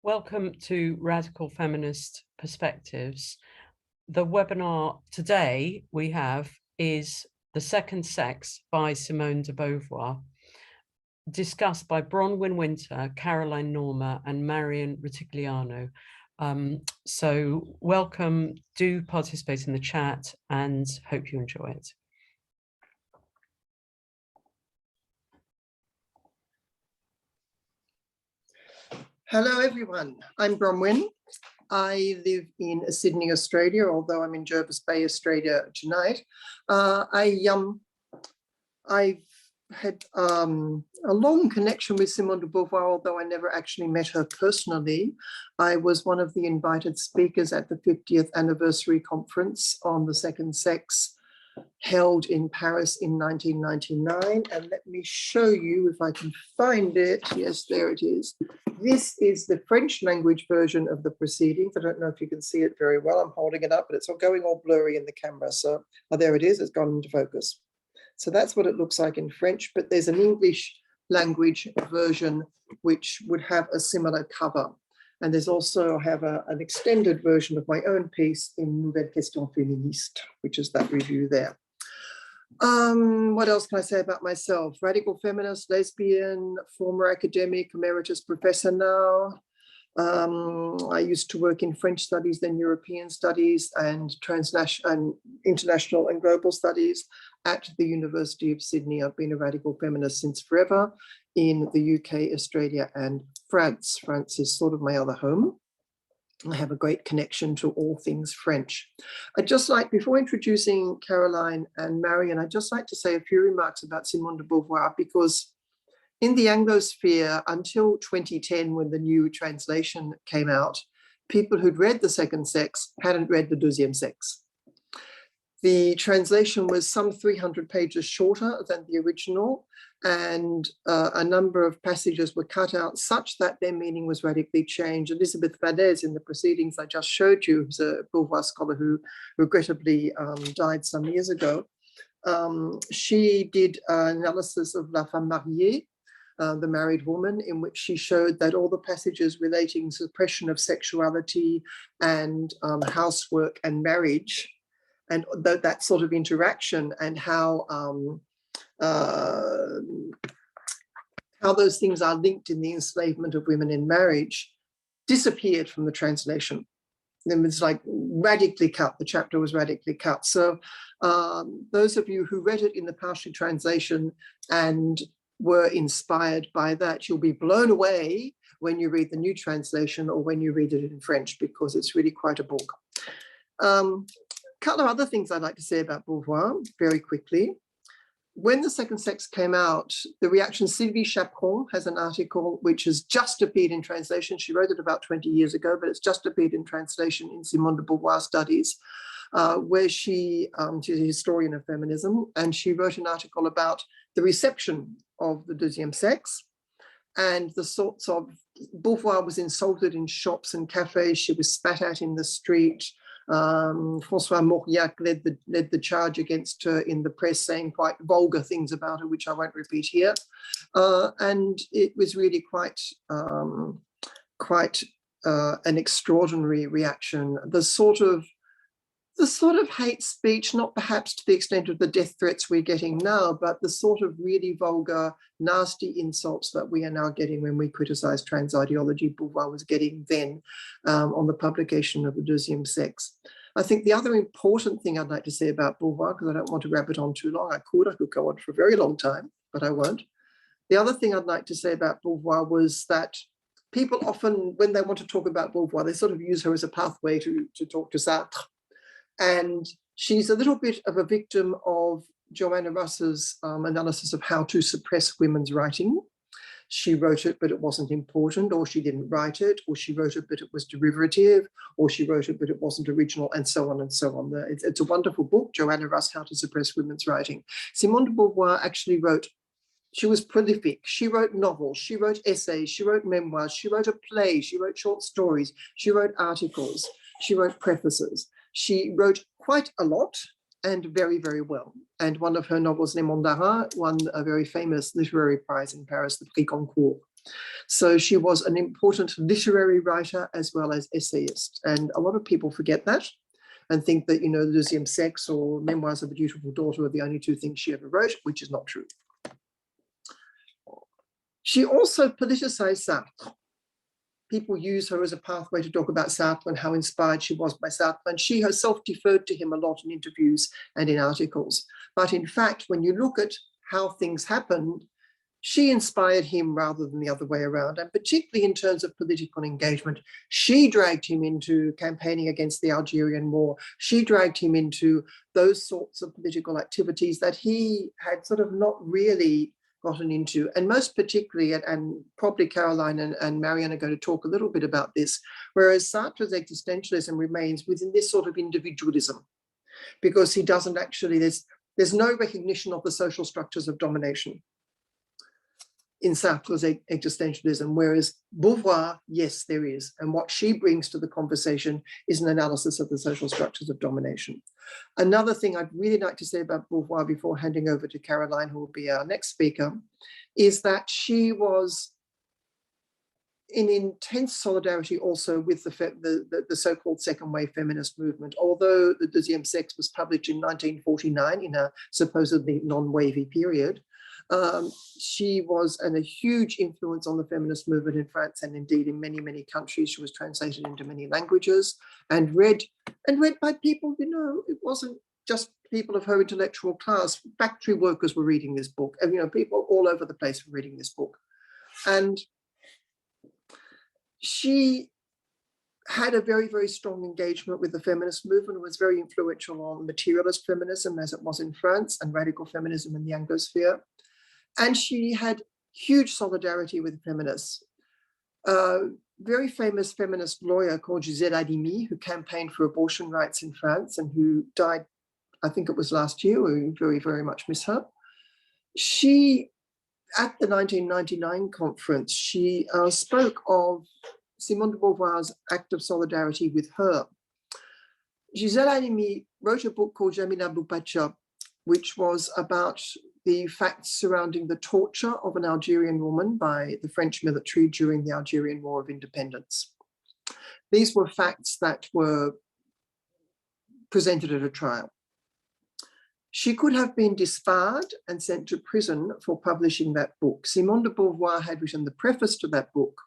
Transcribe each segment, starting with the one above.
Welcome to Radical Feminist Perspectives. The webinar today we have is The Second Sex by Simone de Beauvoir, discussed by Bronwyn Winter, Caroline Norma and Marian Rutigliano. So welcome, do participate in the chat and hope you enjoy it. Hello everyone, I'm Bronwyn. I live in Sydney, Australia, although I'm in Jervis Bay, Australia tonight. I've had a long connection with Simone de Beauvoir, although I never actually met her personally. I was one of the invited speakers at the 50th anniversary conference on the second sex held in Paris in 1999. And let me show you if I can find it. Yes, there it is. This is the French language version of the proceedings. I don't know if you can see it very well. I'm holding it up, but it's all going all blurry in the camera. So there it is. It's gone into focus. So that's what it looks like in French, but there's an English language version which would have a similar cover. And there's also an extended version of my own piece in Nouvelles Questions Féministes, which is that review there. What else can I say about myself? Radical feminist, lesbian, former academic, emeritus professor now. I used to work in French studies, then European studies, and international and global studies at the University of Sydney. I've been a radical feminist since forever in the UK, Australia, and France. France is sort of my other home. I have a great connection to all things French. I'd just like, before introducing Caroline and Marian, I'd just like to say a few remarks about Simone de Beauvoir, because in the Anglosphere, until 2010, when the new translation came out, people who'd read The Second Sex hadn't read The Deuxième Sexe. The translation was some 300 pages shorter than the original, and a number of passages were cut out such that their meaning was radically changed. Elisabeth Valdez, in the proceedings I just showed you, who's a Beauvoir scholar who regrettably died some years ago, she did an analysis of La Femme Mariée, the married woman, in which she showed that all the passages relating to suppression of sexuality and housework and marriage, and that sort of interaction, and how those things are linked in the enslavement of women in marriage, disappeared from the translation. It was like radically cut. The chapter was radically cut. So those of you who read it in the partial translation and were inspired by that, you'll be blown away when you read the new translation or when you read it in French, because it's really quite a book. Couple of other things I'd like to say about Beauvoir very quickly. When The Second Sex came out, the reaction, Sylvie Chaperon has an article which has just appeared in translation. She wrote it about 20 years ago, but it's just appeared in translation in Simone de Beauvoir Studies, where she's a historian of feminism, and she wrote an article about the reception of the Deuxième Sexe and the sorts of, Beauvoir was insulted in shops and cafes, she was spat at in the street. François Mauriac led the charge against her in the press, saying quite vulgar things about her, which I won't repeat here. And it was really quite an extraordinary reaction. The sort of hate speech, not perhaps to the extent of the death threats we're getting now, but the sort of really vulgar, nasty insults that we are now getting when we criticize trans ideology, Beauvoir was getting then on the publication of the Deuxième Sexe. I think the other important thing I'd like to say about Beauvoir, because I don't want to wrap it on too long, I could go on for a very long time, but I won't. The other thing I'd like to say about Beauvoir was that people often, when they want to talk about Beauvoir, they sort of use her as a pathway to talk to Sartre. And she's a little bit of a victim of Joanna Russ's analysis of how to suppress women's writing. She wrote it, but it wasn't important, or she didn't write it, or she wrote it, but it was derivative, or she wrote it, but it wasn't original, and so on and so on. It's a wonderful book, Joanna Russ, How to Suppress Women's Writing. Simone de Beauvoir actually wrote, she was prolific. She wrote novels, she wrote essays, she wrote memoirs, she wrote a play, she wrote short stories, she wrote articles, she wrote prefaces. She wrote quite a lot and very, very well. And one of her novels, Les Mandarins, won a very famous literary prize in Paris, the Prix Goncourt. So she was an important literary writer as well as essayist. And a lot of people forget that and think that, Le Deuxième Sexe or Memoirs of a Dutiful Daughter are the only two things she ever wrote, which is not true. She also politicized Sartre. People use her as a pathway to talk about Sartre and how inspired she was by Sartre. And she herself deferred to him a lot in interviews and in articles. But in fact, when you look at how things happened, she inspired him rather than the other way around. And particularly in terms of political engagement, she dragged him into campaigning against the Algerian war. She dragged him into those sorts of political activities that he had sort of not really gotten into. And most particularly, and probably Caroline and Marian are going to talk a little bit about this, whereas Sartre's existentialism remains within this sort of individualism, because he doesn't actually, there's no recognition of the social structures of domination in Sartre's existentialism, whereas Beauvoir, yes, there is. And what she brings to the conversation is an analysis of the social structures of domination. Another thing I'd really like to say about Beauvoir before handing over to Caroline, who will be our next speaker, is that she was in intense solidarity also with the so-called second wave feminist movement. Although the Deuxième Sexe was published in 1949 in a supposedly non-wavy period, she was a huge influence on the feminist movement in France and indeed in many, many countries. She was translated into many languages and read by people, it wasn't just people of her intellectual class. Factory workers were reading this book, and people all over the place were reading this book. And she had a very, very strong engagement with the feminist movement, was very influential on materialist feminism as it was in France and radical feminism in the Anglosphere. And she had huge solidarity with feminists. A very famous feminist lawyer called Gisèle Halimi, who campaigned for abortion rights in France and who died, I think it was last year. We very, very much miss her. She, at the 1999 conference, she spoke of Simone de Beauvoir's act of solidarity with her. Gisèle Halimi wrote a book called Jamila Boupacha, which was about the facts surrounding the torture of an Algerian woman by the French military during the Algerian War of Independence. These were facts that were presented at a trial. She could have been disbarred and sent to prison for publishing that book. Simone de Beauvoir had written the preface to that book.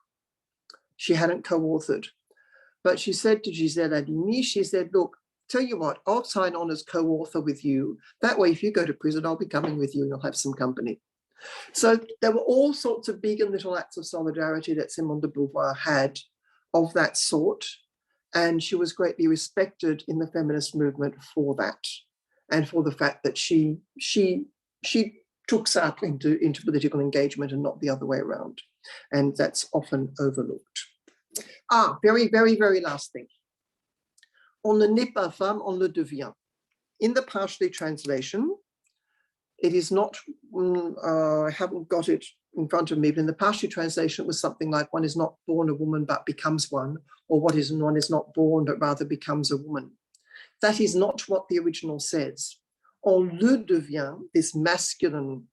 She hadn't co-authored. But she said to Gisèle Halimi, she said, look, tell you what, I'll sign on as co-author with you. That way, if you go to prison, I'll be coming with you and you'll have some company. So there were all sorts of big and little acts of solidarity that Simone de Beauvoir had of that sort. And she was greatly respected in the feminist movement for that and for the fact that she took Sartre into political engagement and not the other way around. And that's often overlooked. Very, very, very last thing. On ne naît pas femme, on le devient. In the partially translation, it is not, I haven't got it in front of me, but in the partially translation, it was something like one is not born a woman, but becomes one, or one is not born, but rather becomes a woman. That is not what the original says. On le devient, this masculine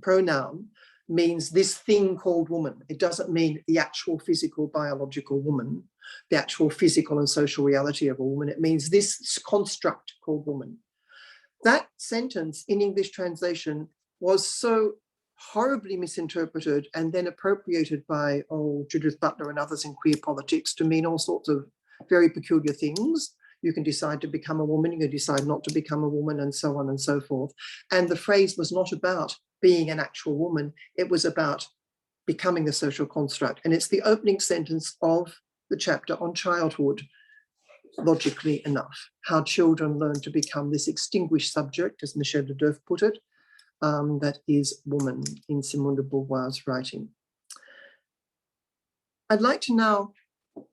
pronoun, means this thing called woman. It doesn't mean the actual physical biological woman, the actual physical and social reality of a woman. It means this construct called woman. That sentence in English translation was so horribly misinterpreted and then appropriated by Judith Butler and others in queer politics to mean all sorts of very peculiar things. You can decide to become a woman, you can decide not to become a woman, and so on and so forth. And the phrase was not about being an actual woman, it was about becoming a social construct. And it's the opening sentence of the chapter on childhood, logically enough, how children learn to become this extinguished subject, as Michel de Deuf put it, that is woman in Simone de Beauvoir's writing. I'd like to now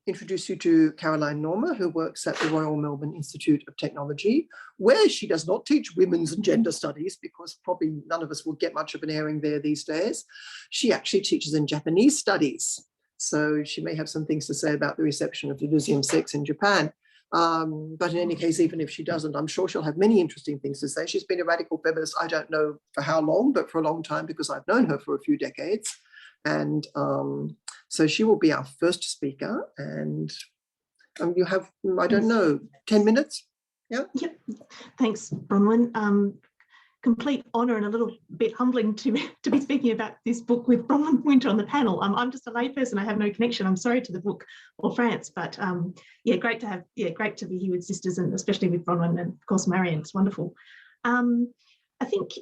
introduce you to Caroline Norma, who works at the Royal Melbourne Institute of Technology, where she does not teach women's and gender studies, because probably none of us will get much of an airing there these days. She actually teaches in Japanese studies. So she may have some things to say about the reception of the Deuxième Sexe in Japan. But in any case, even if she doesn't, I'm sure she'll have many interesting things to say. She's been a radical feminist, I don't know for how long, but for a long time, because I've known her for a few decades. And so she will be our first speaker. And you have, I don't know, 10 minutes? Yeah. Yep. Thanks, Bronwyn. Complete honour and a little bit humbling to be speaking about this book with Bronwyn Winter on the panel. I'm just a layperson. I have no connection, I'm sorry, to the book or France, but yeah, great to be here with sisters, and especially with Bronwyn and of course Marian. It's wonderful. I think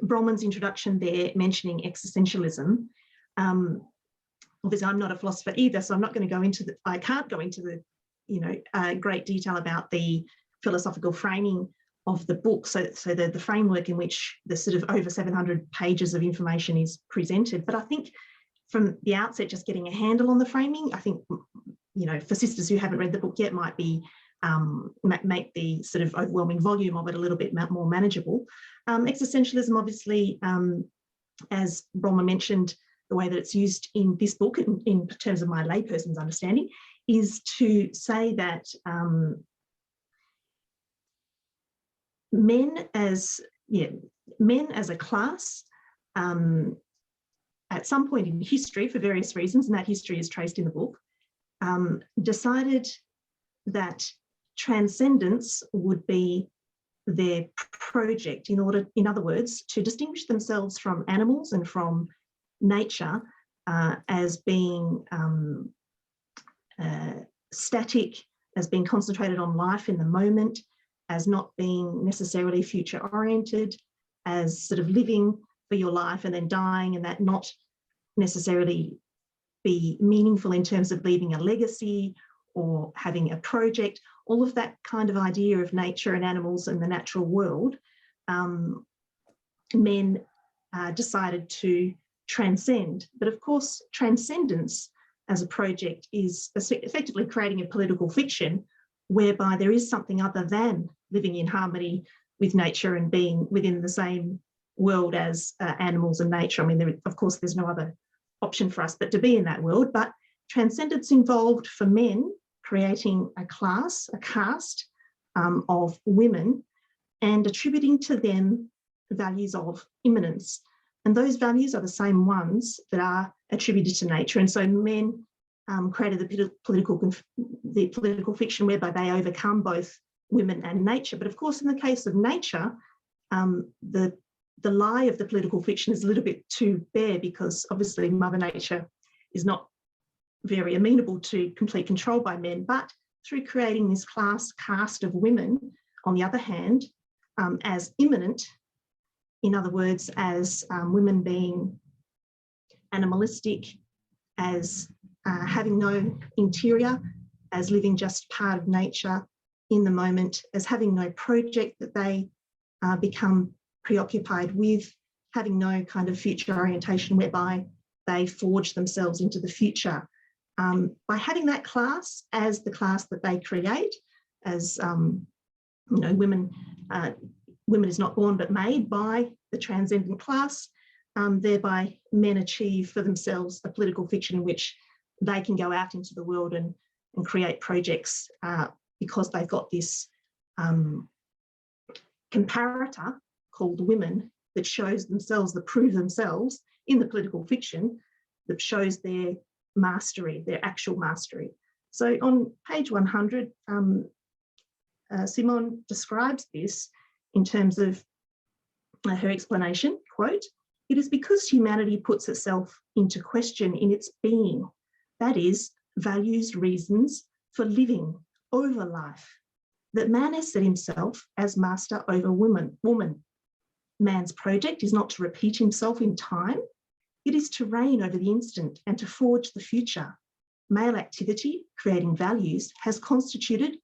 Bronwyn's introduction there, mentioning existentialism. Obviously, I'm not a philosopher either, so I'm not going to go into the. I can't go into the, great detail about the philosophical framing of the book. So the framework in which the sort of over 700 pages of information is presented. But I think from the outset, just getting a handle on the framing, I think, for sisters who haven't read the book yet, might be make the sort of overwhelming volume of it a little bit more manageable. Existentialism, obviously, as Bronwyn mentioned, the way that it's used in this book, in terms of my layperson's understanding, is to say that men as a class, at some point in history, for various reasons, and that history is traced in the book, decided that transcendence would be their project in other words, to distinguish themselves from animals and from nature as being static, as being concentrated on life in the moment, as not being necessarily future oriented, as sort of living for your life and then dying, and that not necessarily be meaningful in terms of leaving a legacy or having a project. All of that kind of idea of nature and animals and the natural world, men decided to transcend. But of course, transcendence as a project is effectively creating a political fiction whereby there is something other than living in harmony with nature and being within the same world as animals and nature. I mean, of course, there's no other option for us but to be in that world. But transcendence involved for men creating a class, a caste of women, and attributing to them values of immanence. And those values are the same ones that are attributed to nature. And so men created the political fiction whereby they overcome both women and nature. But of course, in the case of nature, the lie of the political fiction is a little bit too bare, because obviously Mother Nature is not very amenable to complete control by men. But through creating this caste of women, on the other hand, as immanent, in other words, as women being animalistic, as having no interior, as living just part of nature in the moment, as having no project that they become preoccupied with, having no kind of future orientation whereby they forge themselves into the future. By having that class as the class that they create, as women is not born but made by the transcendent class, thereby men achieve for themselves a political fiction in which they can go out into the world and create projects because they've got this comparator called women that shows themselves, that prove themselves in the political fiction, that shows their mastery, their actual mastery. So on page 100, Simone describes this in terms of her explanation, quote, "It is because humanity puts itself into question in its being, that is, values reasons for living over life, that man has set himself as master over woman. Man's project is not to repeat himself in time, it is to reign over the instant and to forge the future. Male activity, creating values, has constituted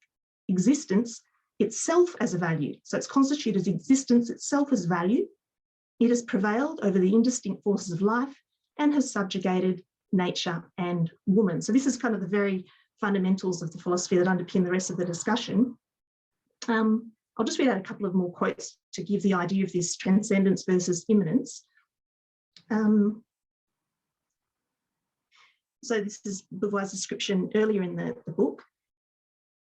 existence itself as a value. So it's constituted existence itself as value. It has prevailed over the indistinct forces of life and has subjugated nature and woman." So this is kind of the very fundamentals of the philosophy that underpin the rest of the discussion. I'll just read out a couple of more quotes to give the idea of this transcendence versus immanence. So this is Beauvoir's description earlier in the book.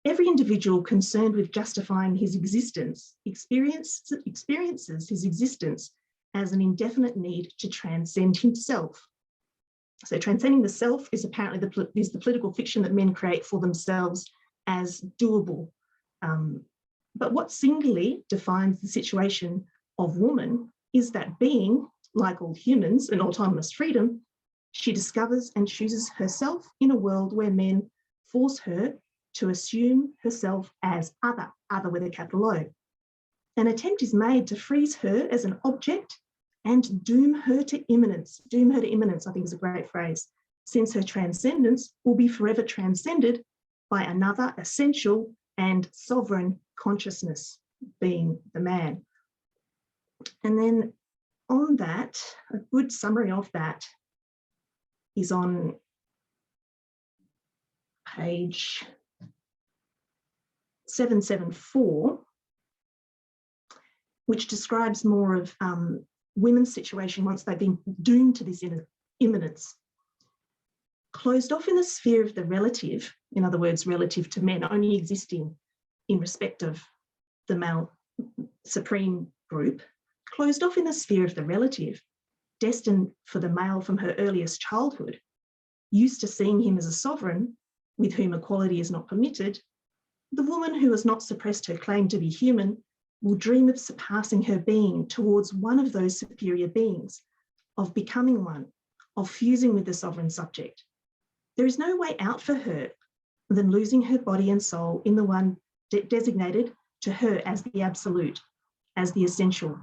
"Every individual concerned with justifying his existence experiences his existence as an indefinite need to transcend himself. So transcending the self is apparently the political fiction that men create for themselves as doable. But what singularly defines the situation of woman is that being, like all humans, an autonomous freedom, she discovers and chooses herself in a world where men force her to assume herself as other with a capital O. An attempt is made to freeze her as an object and doom her to imminence. Doom her to imminence, I think, is a great phrase, since her transcendence will be forever transcended by another essential and sovereign consciousness, being the man. And then on that, a good summary of that is on page 774, which describes more of women's situation once they've been doomed to this imminence. Closed off in the sphere of the relative, in other words, relative to men, only existing in respect of the male supreme group, closed off in the sphere of the relative, destined for the male from her earliest childhood, used to seeing him as a sovereign with whom equality is not permitted, the woman who has not suppressed her claim to be human will dream of surpassing her being towards one of those superior beings, of becoming one, of fusing with the sovereign subject. There is no way out for her than losing her body and soul in the one designated to her as the absolute, as the essential.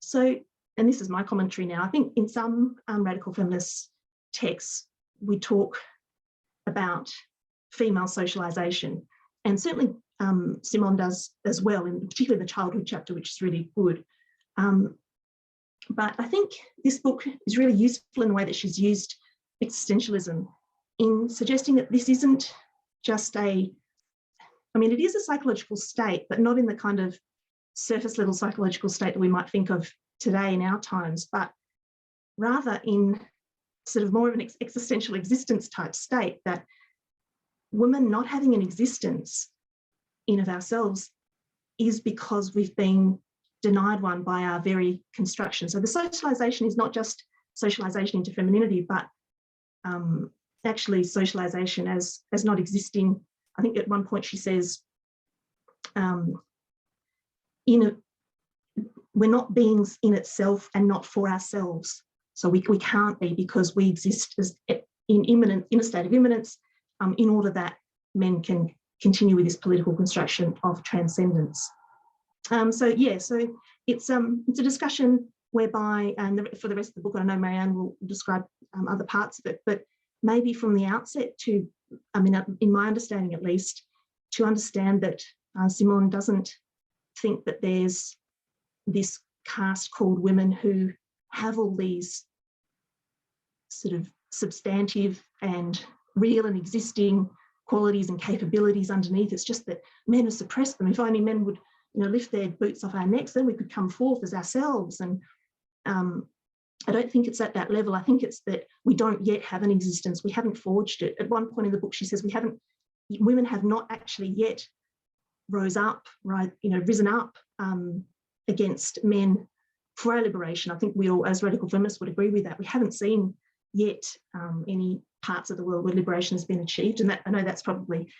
So, and this is my commentary now, I think in some radical feminist texts, we talk about female socialization, and certainly Simone does as well, in particularly the childhood chapter, which is really good. But I think this book is really useful in the way that she's used existentialism in suggesting that this isn't just it is a psychological state, but not in the kind of surface level psychological state that we might think of today in our times, but rather in sort of more of an existential existence type state, that women not having an existence in of ourselves is because we've been denied one by our very construction. So the socialization is not just socialization into femininity, but actually socialization as not existing. I think at one point she says, we're not beings in itself and not for ourselves. So we can't be, because we exist as in a state of imminence, in order that men can continue with this political construction of transcendence. So it's a discussion whereby, and for the rest of the book, I know Marianne will describe other parts of it, but maybe from the outset in my understanding at least, to understand that Simone doesn't think that there's this caste called women who have all these sort of substantive and real and existing qualities and capabilities underneath. It's just that men have suppressed them. If only men would, lift their boots off our necks, then we could come forth as ourselves. And I don't think it's at that level. I think it's that we don't yet have an existence. We haven't forged it. At one point in the book, she says women have not actually yet risen up against men for our liberation. I think we all, as radical feminists, would agree with that. We haven't seen yet any parts of the world where liberation has been achieved, and that I know that's probably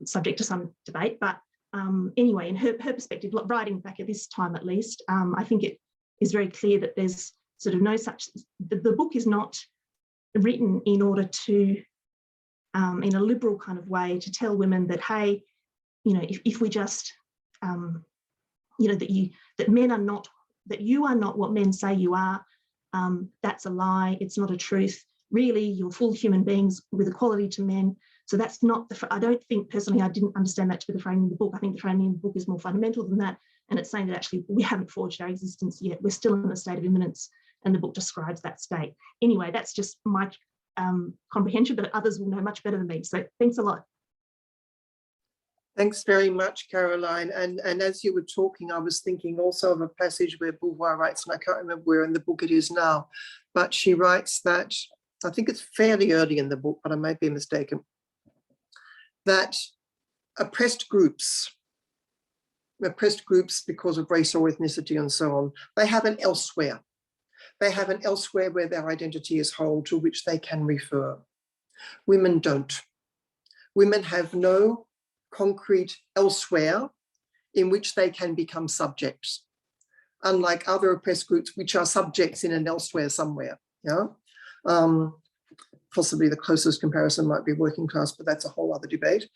subject to some debate, but anyway, in her perspective, writing back at this time at least, I think it is very clear that there's sort of no such, the book is not written in order to, in a liberal kind of way, to tell women that, hey, if we just, that men are not, that you are not what men say you are, that's a lie, it's not a truth. Really, you're full human beings with equality to men. So that's not I don't think personally, I didn't understand that to be the framing of the book. I think the framing of the book is more fundamental than that. And it's saying that actually we haven't forged our existence yet. We're still in a state of imminence, and the book describes that state. Anyway, that's just my comprehension, but others will know much better than me. So thanks a lot. Thanks very much, Caroline. And as you were talking, I was thinking also of a passage where Beauvoir writes, and I can't remember where in the book it is now, but she writes that, I think it's fairly early in the book, but I might be mistaken, that oppressed groups oppressed groups because of race or ethnicity and so on. They have an elsewhere. They have an elsewhere where their identity is whole to which they can refer. Women don't. Women have no concrete elsewhere in which they can become subjects, unlike other oppressed groups which are subjects in an elsewhere somewhere. Yeah, possibly the closest comparison might be working class, but that's a whole other debate.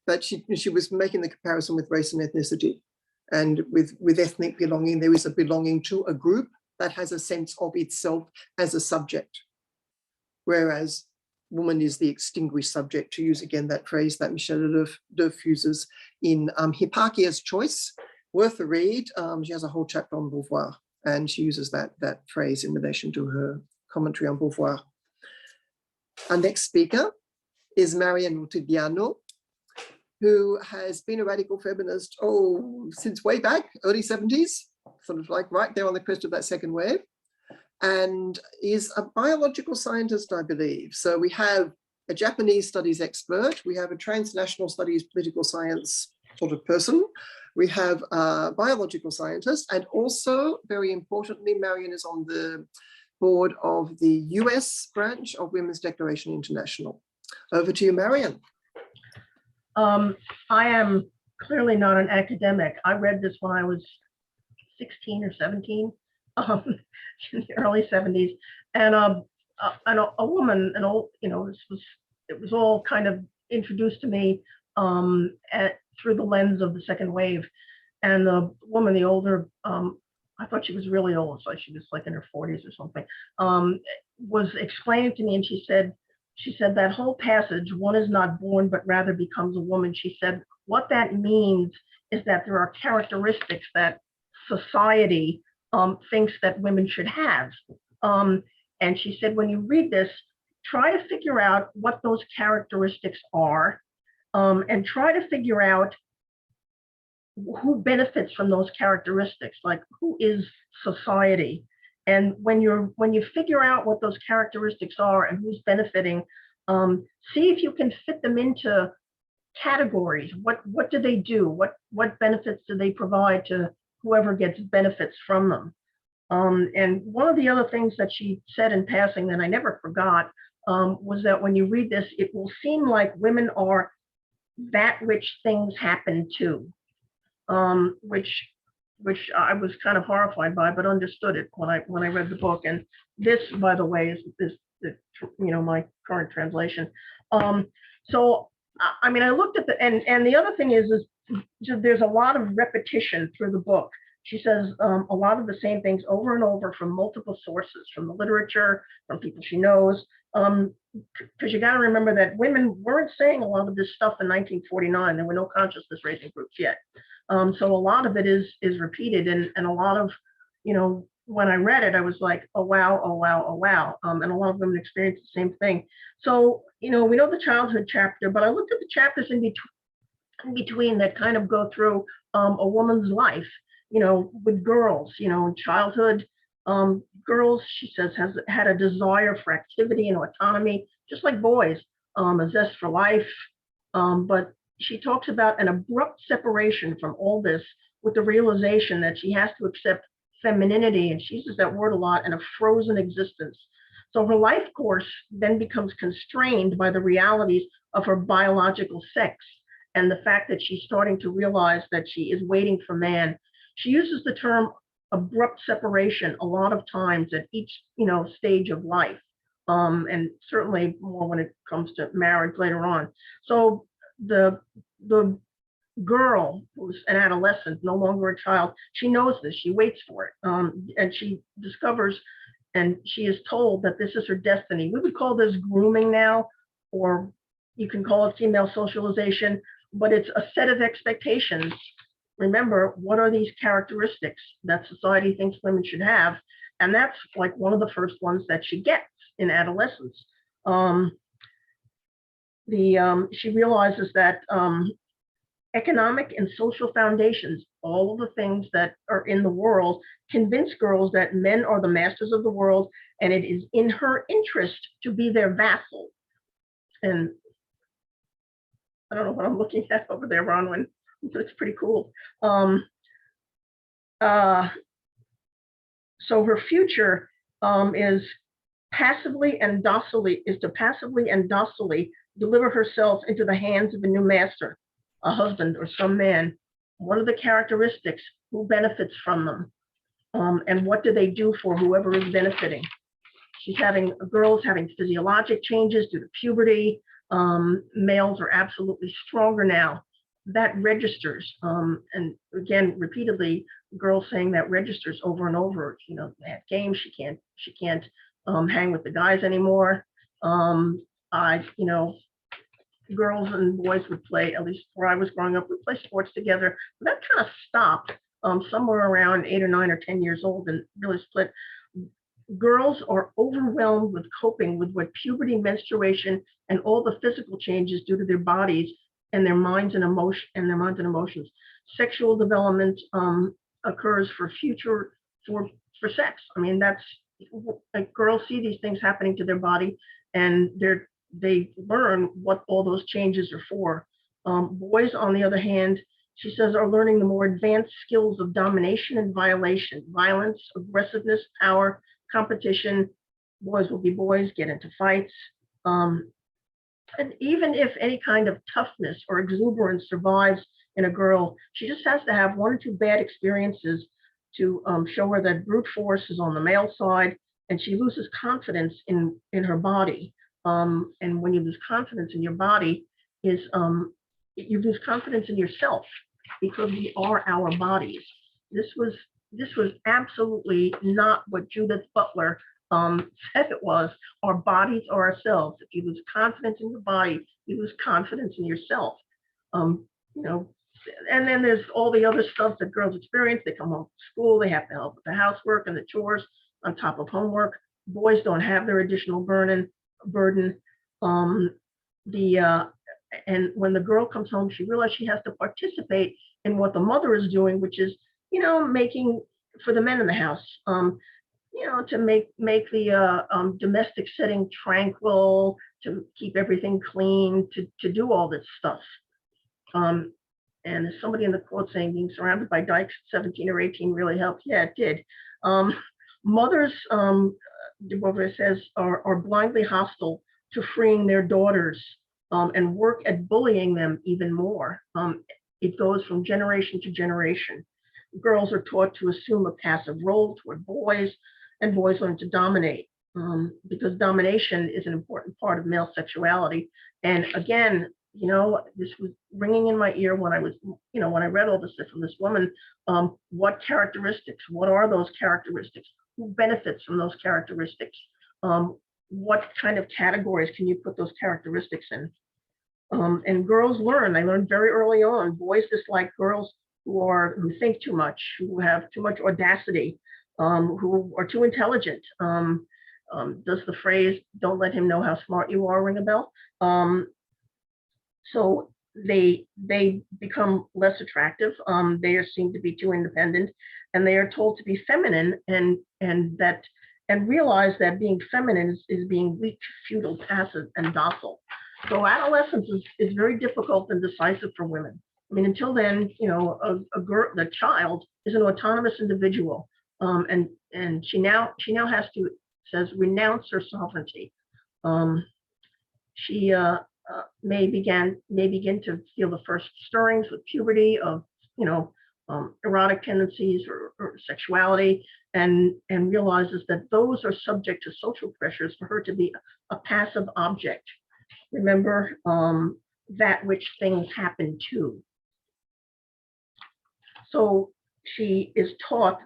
But she was making the comparison with race and ethnicity, and with ethnic belonging, there is a belonging to a group that has a sense of itself as a subject, whereas woman is the extinguished subject, to use again that phrase that Michel Deleuve uses in Hipparchia's Choice. Worth a read. She has a whole chapter on Beauvoir, and she uses that phrase in relation to her commentary on Beauvoir. Our next speaker is Marian Rutigliano, who has been a radical feminist, since way back, early 70s, sort of like right there on the crest of that second wave, and is a biological scientist, I believe. So we have a Japanese studies expert, we have a transnational studies political science sort of person, we have a biological scientist, and also, very importantly, Marian is on the board of the US branch of Women's Declaration International. Over to you, Marian. I am clearly not an academic. I read this when I was 16 or 17, in the early 70s, and a woman, it was all kind of introduced to me through the lens of the second wave, and the woman, the older, I thought she was really old, so she was like in her 40s or something, was explaining to me, and she said that whole passage, one is not born, but rather becomes a woman. She said, what that means is that there are characteristics that society thinks that women should have. And she said, when you read this, try to figure out what those characteristics are, and try to figure out who benefits from those characteristics, like who is society. And when you figure out what those characteristics are and who's benefiting, see if you can fit them into categories. What do they do? What benefits do they provide to whoever gets benefits from them? And one of the other things that she said in passing that I never forgot was that when you read this, it will seem like women are that which things happen to, which I was kind of horrified by, but understood it when I read the book. And this, by the way, is my current translation. So I mean, I looked at and the other thing is there's a lot of repetition through the book. She says a lot of the same things over and over from multiple sources, from the literature, from people she knows. Because you got to remember that women weren't saying a lot of this stuff in 1949. There were no consciousness raising groups yet. So a lot of it is repeated, and a lot of, when I read it, I was like, oh wow, oh wow, oh wow. And a lot of women experience the same thing. So, we know the childhood chapter, but I looked at the chapters in between that kind of go through a woman's life, with girls, childhood. Girls, she says, had a desire for activity and autonomy, just like boys, a zest for life. But she talks about an abrupt separation from all this with the realization that she has to accept femininity, and she uses that word a lot, and a frozen existence. So her life course then becomes constrained by the realities of her biological sex and the fact that she's starting to realize that she is waiting for man. She uses the term abrupt separation a lot of times at each stage of life, and certainly more when it comes to marriage later on. So the girl who's an adolescent, no longer a child, she knows this, she waits for it, and she discovers, and she is told that this is her destiny. We would call this grooming now, or you can call it female socialization, but it's a set of expectations. Remember, what are these characteristics that society thinks women should have? And that's like one of the first ones that she gets in adolescence. She realizes that economic and social foundations, all of the things that are in the world, convince girls that men are the masters of the world, and it is in her interest to be their vassal. And I don't know what I'm looking at over there, Bronwyn. It's pretty cool. So her future is to passively and docilely deliver herself into the hands of a new master, a husband or some man. What are the characteristics? Who benefits from them? And what do they do for whoever is benefiting? She's having girls having physiologic changes due to puberty. Males are absolutely stronger now. That registers, and again, repeatedly, girls saying that registers over and over. You know, at games, she can't hang with the guys anymore. You know, girls and boys would play, at least where I was growing up, we'd play sports together. But that kind of stopped somewhere around 8 or 9 or 10 years old and really split. Girls are overwhelmed with coping with what puberty, menstruation, and all the physical changes due to their bodies and their minds and emotions. Sexual development occurs for sex. I mean, that's like girls see these things happening to their body, and they learn what all those changes are for. Boys, on the other hand, she says, are learning the more advanced skills of domination and violation, violence, aggressiveness, power, competition. Boys will be boys, get into fights. And even if any kind of toughness or exuberance survives in a girl, she just has to have 1 or 2 bad experiences to show her that brute force is on the male side, and she loses confidence in her body. And when you lose confidence in your body, you lose confidence in yourself, because we are our bodies. This was absolutely not what Judith Butler said it was. Our bodies are ourselves. If you lose confidence in your body, you lose confidence in yourself. You know, and then there's all the other stuff that girls experience. They come home from school, they have to help with the housework and the chores on top of homework. Boys don't have their additional burden. And when the girl comes home, she realizes she has to participate in what the mother is doing, which is, you know, making for the men in the house, you know, to make the domestic setting tranquil, to keep everything clean, to do all this stuff. And there's somebody in the quote saying being surrounded by dykes at 17 or 18 really helped. Yeah, it did. Mothers, de Beauvoir says, are blindly hostile to freeing their daughters and work at bullying them even more. It goes from generation to generation. Girls are taught to assume a passive role toward boys, and boys learn to dominate, because domination is an important part of male sexuality. And again, you know, this was ringing in my ear when I was, you know, when I read all this stuff from this woman. What characteristics? What are those characteristics? Who benefits from those characteristics? What kind of categories can you put those characteristics in? And girls learn. They learn very early on. Boys dislike girls who think too much, who have too much audacity, who are too intelligent. Does the phrase "don't let him know how smart you are" ring a bell? So they become less attractive. They are seen to be too independent, and they are told to be feminine, and realize that being feminine is being weak, futile, passive, and docile. So adolescence is very difficult and decisive for women. I mean, until then, you know, a girl, the child, is an autonomous individual, and she now has to, it says, renounce her sovereignty. She may begin to feel the first stirrings with puberty of, you know, erotic tendencies or sexuality, and realizes that those are subject to social pressures for her to be a passive object. Remember, that which things happen to. So she is taught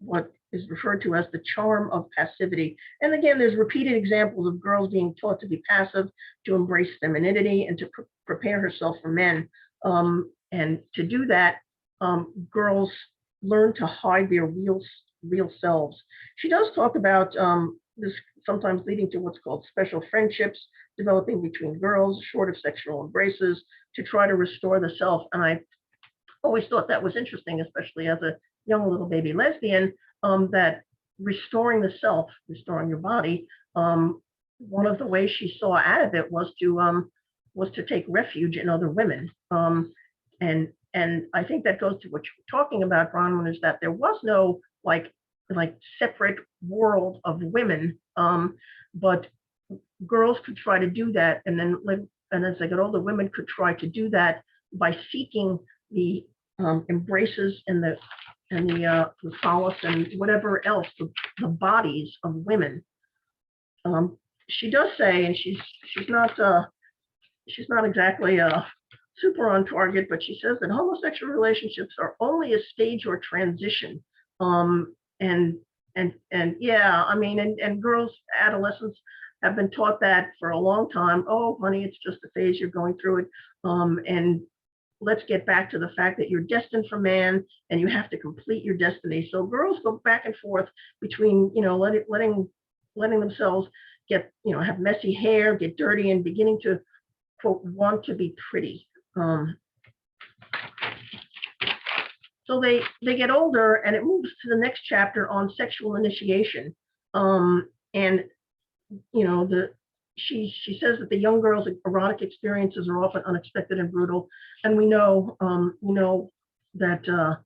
what is referred to as the charm of passivity. And again, there's repeated examples of girls being taught to be passive, to embrace femininity, and to prepare herself for men. And to do that, girls learn to hide their real selves. She does talk about this sometimes leading to what's called special friendships developing between girls, short of sexual embraces, to try to restore the self. And I always thought that was interesting, especially as a young little baby lesbian, that restoring the self, restoring your body, one of the ways she saw out of it was to take refuge in other women, and and I think that goes to what you're talking about, Bronwyn, is that there was no like separate world of women, but girls could try to do that, and then as they got older, women could try to do that by seeking the embraces and the solace and whatever else, the bodies of women. She does say, and she's not exactly super on target, but she says that homosexual relationships are only a stage or transition. And yeah, I mean, and girls, adolescents have been taught that for a long time. Oh, honey, it's just a phase, you're going through it. And let's get back to the fact that you're destined for man and you have to complete your destiny. So girls go back and forth between, letting themselves get, have messy hair, get dirty, and beginning to, quote, want to be pretty. So they get older, and it moves to the next chapter on sexual initiation. And she says that the young girls' erotic experiences are often unexpected and brutal, and we know that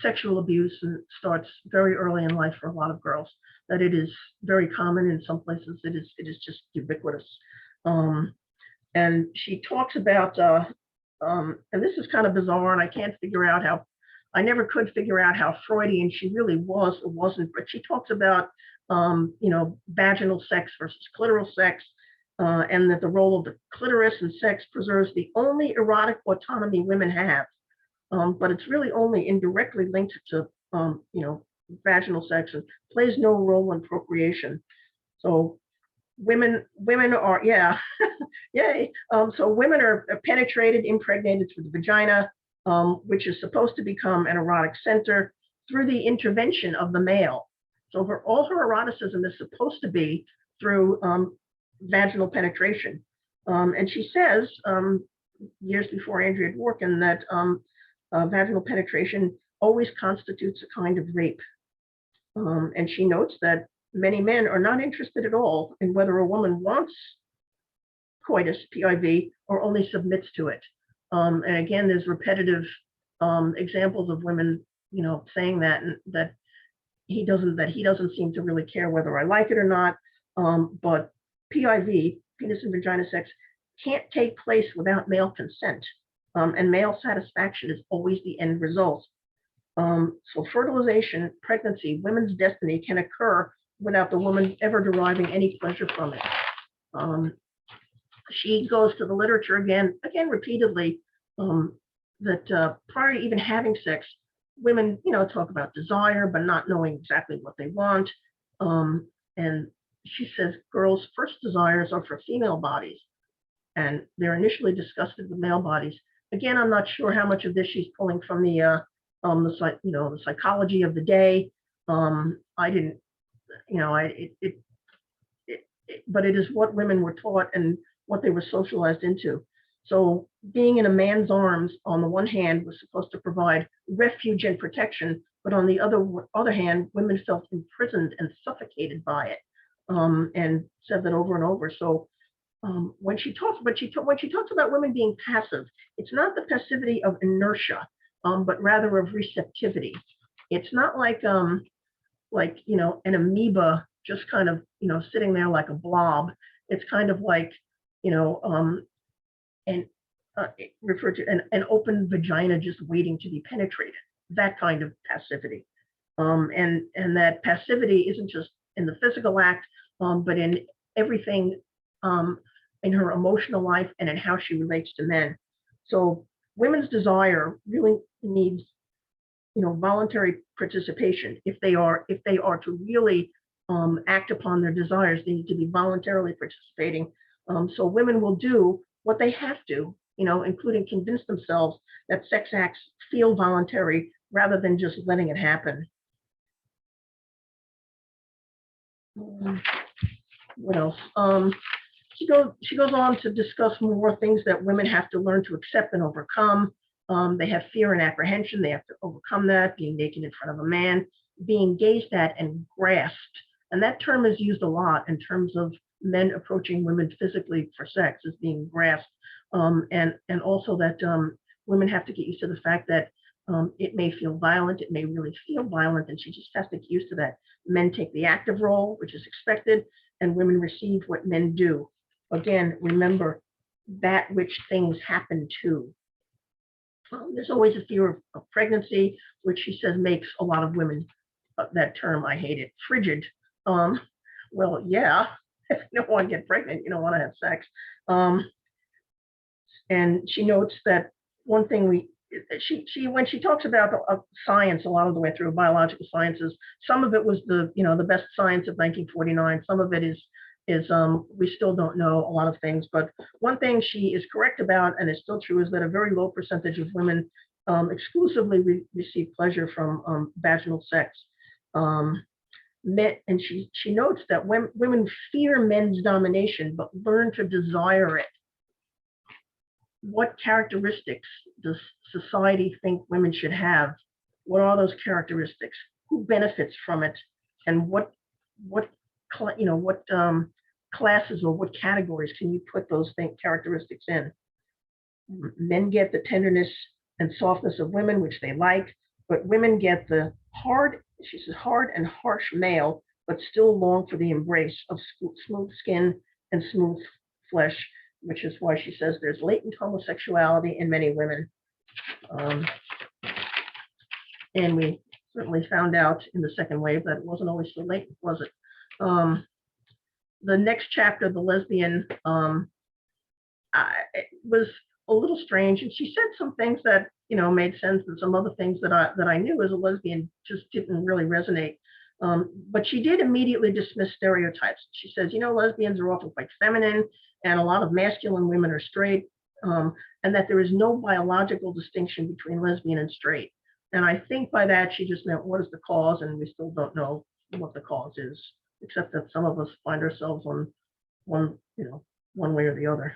sexual abuse starts very early in life for a lot of girls. That it is very common in some places. It is just ubiquitous. And she talks about, and this is kind of bizarre, and I never could figure out how Freudian she really was or wasn't, but she talks about, vaginal sex versus clitoral sex, and that the role of the clitoris in sex preserves the only erotic autonomy women have. But it's really only indirectly linked to, vaginal sex, and plays no role in procreation. So women are, yeah, yay. So women are penetrated, impregnated through the vagina, which is supposed to become an erotic center through the intervention of the male. So all her eroticism is supposed to be through vaginal penetration. And she says, years before Andrea Dworkin, that vaginal penetration always constitutes a kind of rape. And she notes that many men are not interested at all in whether a woman wants coitus, PIV, or only submits to it. And again, there's repetitive examples of women, saying that he doesn't seem to really care whether I like it or not. But PIV, penis and vagina sex, can't take place without male consent. And male satisfaction is always the end result. So fertilization, pregnancy, women's destiny can occur without the woman ever deriving any pleasure from it. She goes to the literature again repeatedly, that prior to even having sex, women, talk about desire, but not knowing exactly what they want. And she says girls' first desires are for female bodies, and they're initially disgusted with male bodies. Again, I'm not sure how much of this she's pulling from the psychology of the day. I didn't, but it is what women were taught and what they were socialized into. So being in a man's arms, on the one hand, was supposed to provide refuge and protection, but on the other hand, women felt imprisoned and suffocated by it, and said that over and over. So when she talks about women being passive, it's not the passivity of inertia, but rather of receptivity. It's not like an amoeba just kind of sitting there like a blob. It's kind of like referred to an open vagina just waiting to be penetrated. That kind of passivity, and that passivity isn't just in the physical act, but in everything, in her emotional life and in how she relates to men. So women's desire really needs, voluntary participation. If they are to really act upon their desires, they need to be voluntarily participating. So women will do what they have to, including convince themselves that sex acts feel voluntary rather than just letting it happen. What else? She goes on to discuss more things that women have to learn to accept and overcome. They have fear and apprehension. They have to overcome that, being naked in front of a man, being gazed at and grasped. And that term is used a lot in terms of men approaching women physically for sex, as being grasped. And also that women have to get used to the fact that it may feel violent, it may really feel violent, and she just has to get used to that. Men take the active role, which is expected, and women receive what men do. Again, remember that which things happen to. There's always a fear of pregnancy, which she says makes a lot of women, that term, I hate it, frigid. Well, yeah, if you don't want to get pregnant, you don't want to have sex. And she notes that one thing when she talks about science a lot of the way through, biological sciences, some of it was the best science of 1949. Some of it is we still don't know a lot of things. But one thing she is correct about, and it's still true, is that a very low percentage of women exclusively receive pleasure from vaginal sex. And she notes that when women fear men's domination, but learn to desire it. What characteristics does society think women should have? What are those characteristics? Who benefits from it? And what classes or what categories can you put those characteristics in? Men get the tenderness and softness of women, which they like, but women get the hard and harsh male, but still long for the embrace of smooth skin and smooth flesh, which is why she says there's latent homosexuality in many women. And we certainly found out in the second wave that it wasn't always so latent, was it? The next chapter, the lesbian, it was a little strange, and she said some things that made sense, and some other things that I knew as a lesbian just didn't really resonate. But she did immediately dismiss stereotypes. She says, lesbians are often quite feminine, and a lot of masculine women are straight, and that there is no biological distinction between lesbian and straight. And I think by that she just meant, what is the cause? And we still don't know what the cause is, except that some of us find ourselves on one way or the other.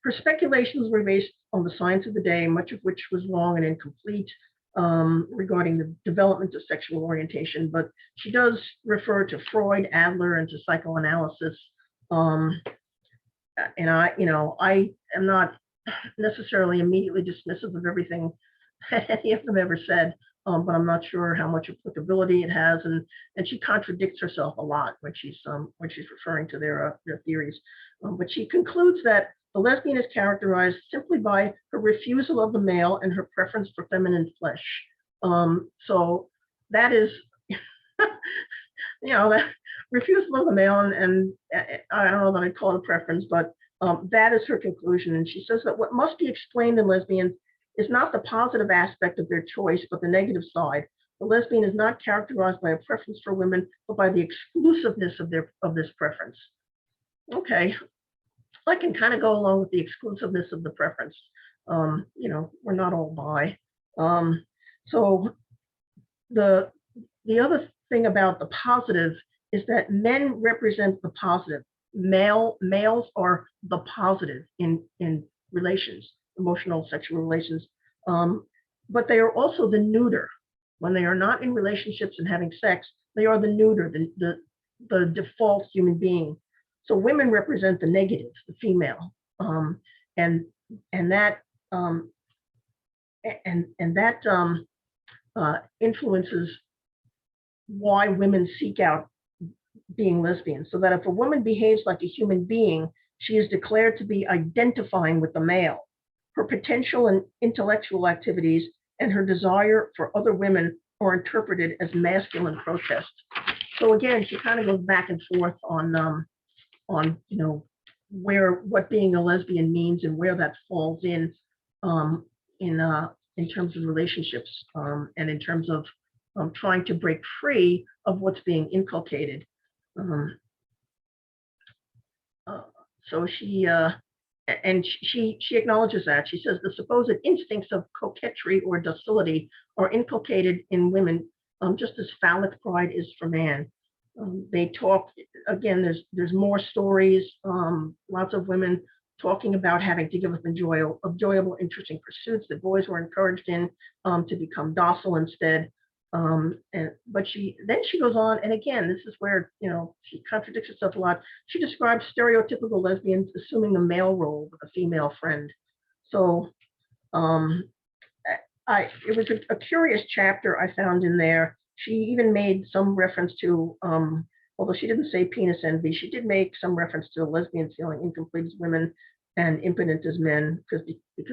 Her speculations were based on the science of the day, much of which was wrong and incomplete regarding the development of sexual orientation. But she does refer to Freud, Adler, and to psychoanalysis. And I am not necessarily immediately dismissive of everything that any of them ever said, but I'm not sure how much applicability it has, and she contradicts herself a lot when she's referring to their theories. But she concludes that the lesbian is characterized simply by her refusal of the male and her preference for feminine flesh. So that is, that refusal of the male, and I don't know that I'd call it a preference, but that is her conclusion. And she says that what must be explained in lesbians is not the positive aspect of their choice, but the negative side. The lesbian is not characterized by a preference for women, but by the exclusiveness of this preference. Okay, I can kind of go along with the exclusiveness of the preference. We're not all bi. So the other thing about the positive is that men represent the positive. Males are the positive in relations, emotional, sexual relations, but they are also the neuter. When they are not in relationships and having sex, they are the neuter, the default human being. So women represent the negative, the female, and that influences why women seek out being lesbian. So that if a woman behaves like a human being, she is declared to be identifying with the male. Her potential and intellectual activities and her desire for other women are interpreted as masculine protest. So again, she kind of goes back and forth on what being a lesbian means and where that falls in terms of relationships, and in terms of trying to break free of what's being inculcated. So she acknowledges that. She says the supposed instincts of coquetry or docility are inculcated in women, just as phallic pride is for man. They talk, again, there's more stories, lots of women talking about having to give up enjoyable, interesting pursuits that boys were encouraged in, to become docile instead. But then she goes on, and again, this is where she contradicts herself a lot. She describes stereotypical lesbians assuming the male role with a female friend. So It was a curious chapter I found in there. She even made some reference to, although she didn't say penis envy, she did make some reference to lesbians feeling incomplete as women and impotent as men because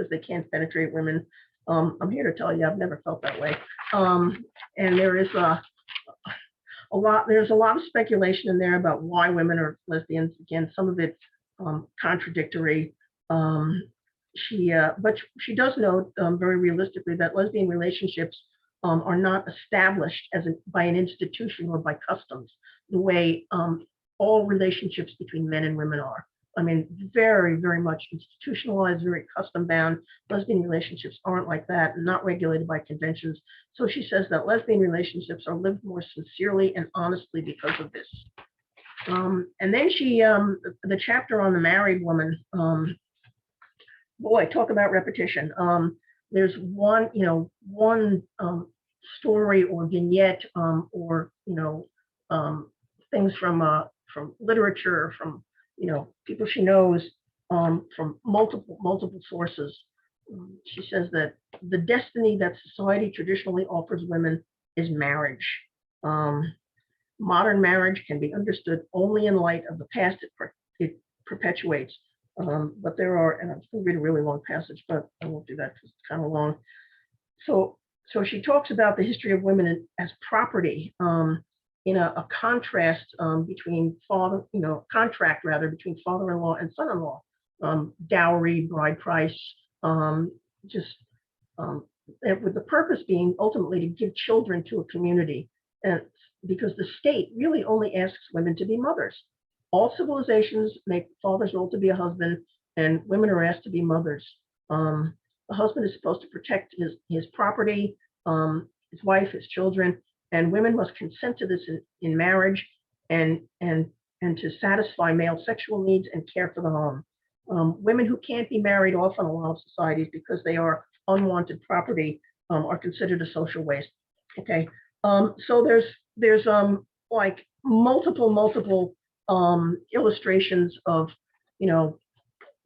they can't penetrate women. I'm here to tell you, I've never felt that way. And there is there's a lot of speculation in there about why women are lesbians. Again, some of it contradictory. But she does note very realistically that lesbian relationships are not established by an institution or by customs, the way all relationships between men and women are. I mean, very, very much institutionalized, very custom bound. Lesbian relationships aren't like that, not regulated by conventions. So she says that lesbian relationships are lived more sincerely and honestly because of this. And then she, the chapter on the married woman, boy, talk about repetition. There's one story or vignette or things from literature, from people she knows, from multiple sources. She says that the destiny that society traditionally offers women is marriage. Modern marriage can be understood only in light of the past it perpetuates. But there are, and I'm going to read a really long passage, but I won't do that because it's kind of long. So she talks about the history of women as property, in a contrast between between father-in-law and son-in-law, dowry, bride price, with the purpose being ultimately to give children to a community, and because the state really only asks women to be mothers. All civilizations make father's role to be a husband, and women are asked to be mothers. The husband is supposed to protect his property, his wife, his children, and women must consent to this in marriage and to satisfy male sexual needs and care for the home. Women who can't be married often in a lot of societies because they are unwanted property are considered a social waste. Okay, so there's like multiple illustrations of